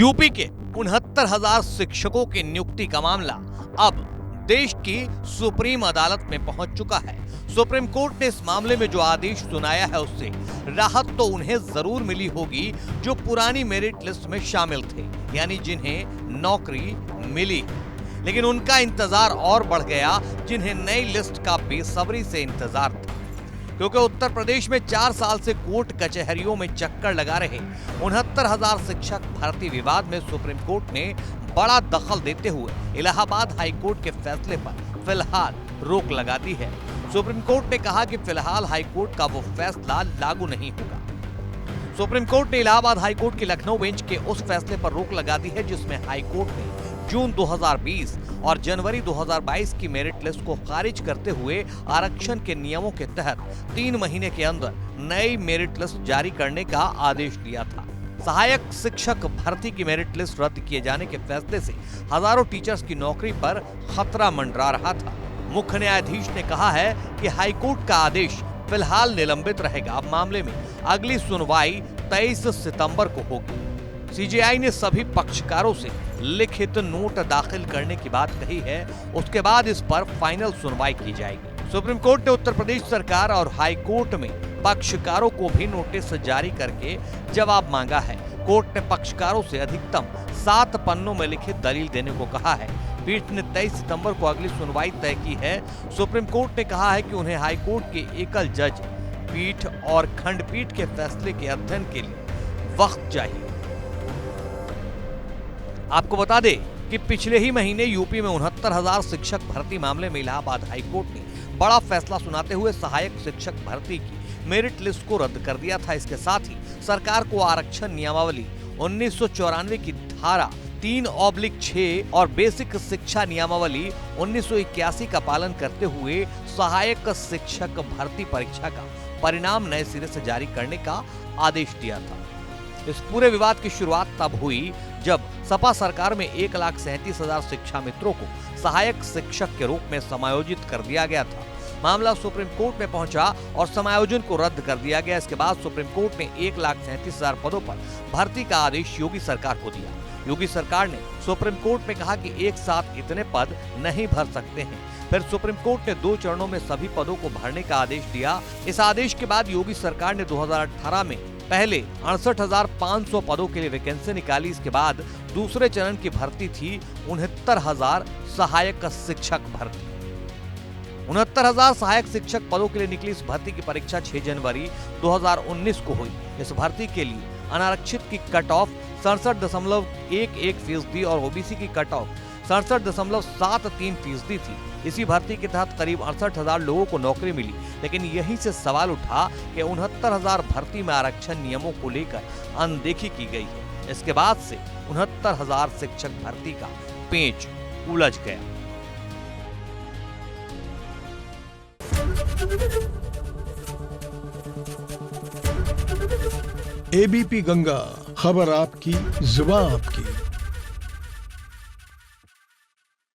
UP के 69,000 शिक्षकों की नियुक्ति का मामला अब देश की सुप्रीम अदालत में पहुंच चुका है। सुप्रीम कोर्ट ने इस मामले में जो आदेश सुनाया है उससे राहत तो उन्हें जरूर मिली होगी जो पुरानी मेरिट लिस्ट में शामिल थे, यानी जिन्हें नौकरी मिली, लेकिन उनका इंतजार और बढ़ गया जिन्हें नई लिस्ट का बेसब्री से इंतजार था। क्योंकि उत्तर प्रदेश में 4 साल से कोर्ट कचहरियों में चक्कर लगा रहे 69,000 शिक्षक भर्ती विवाद में सुप्रीम कोर्ट ने बड़ा दखल देते हुए इलाहाबाद हाई कोर्ट के फैसले पर फिलहाल रोक लगा दी है। सुप्रीम कोर्ट ने कहा कि फिलहाल हाई कोर्ट का वो फैसला लागू नहीं होगा। सुप्रीम कोर्ट ने इलाहाबाद हाई कोर्ट की लखनऊ बेंच के उस फैसले पर रोक लगा दी है जिसमें हाई कोर्ट ने जून 2020 और जनवरी 2022 की मेरिट लिस्ट को खारिज करते हुए आरक्षण के नियमों के तहत 3 महीने के अंदर नई मेरिट लिस्ट जारी करने का आदेश दिया था। सहायक शिक्षक भर्ती की मेरिट लिस्ट रद्द किए जाने के फैसले से हजारों टीचर्स की नौकरी पर खतरा मंडरा रहा था। मुख्य न्यायाधीश ने कहा है कि हाईकोर्ट का आदेश फिलहाल निलंबित रहेगा। मामले में अगली सुनवाई 23 सितंबर को होगी। सीजेआई ने सभी पक्षकारों से लिखित नोट दाखिल करने की बात कही है, उसके बाद इस पर फाइनल सुनवाई की जाएगी। सुप्रीम कोर्ट ने उत्तर प्रदेश सरकार और हाई कोर्ट में पक्षकारों को भी नोटिस जारी करके जवाब मांगा है। कोर्ट ने पक्षकारों से अधिकतम 7 पन्नों में लिखित दलील देने को कहा है। पीठ ने 23 सितंबर को अगली सुनवाई तय की है। सुप्रीम कोर्ट ने कहा है कि उन्हें हाई कोर्ट के एकल जज पीठ और खंडपीठ के फैसले के अध्ययन के लिए वक्त चाहिए। आपको बता दें कि पिछले ही महीने यूपी में 69,000 शिक्षक भर्ती मामले में इलाहाबाद हाई कोर्ट ने बड़ा फैसला सुनाते हुए सहायक शिक्षक भर्ती की मेरिट लिस्ट को रद्द कर दिया था। इसके साथ ही सरकार को आरक्षण नियमावली 1994 की धारा 3/6 और बेसिक शिक्षा नियमावली 1981 का पालन करते हुए सहायक शिक्षक भर्ती परीक्षा का परिणाम नए सिरे से जारी करने का आदेश दिया था। इस पूरे विवाद की शुरुआत तब हुई जब सपा सरकार में 1,37,000 शिक्षा मित्रों को सहायक शिक्षक के रूप में समायोजित कर दिया गया था। मामला सुप्रीम कोर्ट में पहुंचा और समायोजन को रद्द कर दिया गया। इसके बाद सुप्रीम कोर्ट ने 1,37,000 पदों पर भर्ती का आदेश योगी सरकार को दिया। योगी सरकार ने सुप्रीम कोर्ट में कहा कि एक साथ इतने पद नहीं भर सकते हैं। फिर सुप्रीम कोर्ट ने 2 चरणों में सभी पदों को भरने का आदेश दिया। इस आदेश के बाद योगी सरकार ने 2018 में पहले 68,500 पदों के लिए वैकेंसी निकाली। इसके बाद दूसरे चरण की भर्ती थी 69,000 सहायक शिक्षक भर्ती। 69,000 सहायक शिक्षक पदों के लिए निकली इस भर्ती की परीक्षा 6 जनवरी 2019 को हुई। इस भर्ती के लिए अनारक्षित की कट ऑफ 67.11% और ओबीसी की कट ऑफ 67.73% थी। इसी भर्ती के तहत करीब 68,000 लोगों को नौकरी मिली, लेकिन यहीं से सवाल उठा कि 69,000 भर्ती में आरक्षण नियमों को लेकर अनदेखी की गई है। इसके बाद से 69,000 शिक्षक भर्ती का पेच उलझ गया। एबीपी गंगा, खबर आपकी, जुबान आपकी।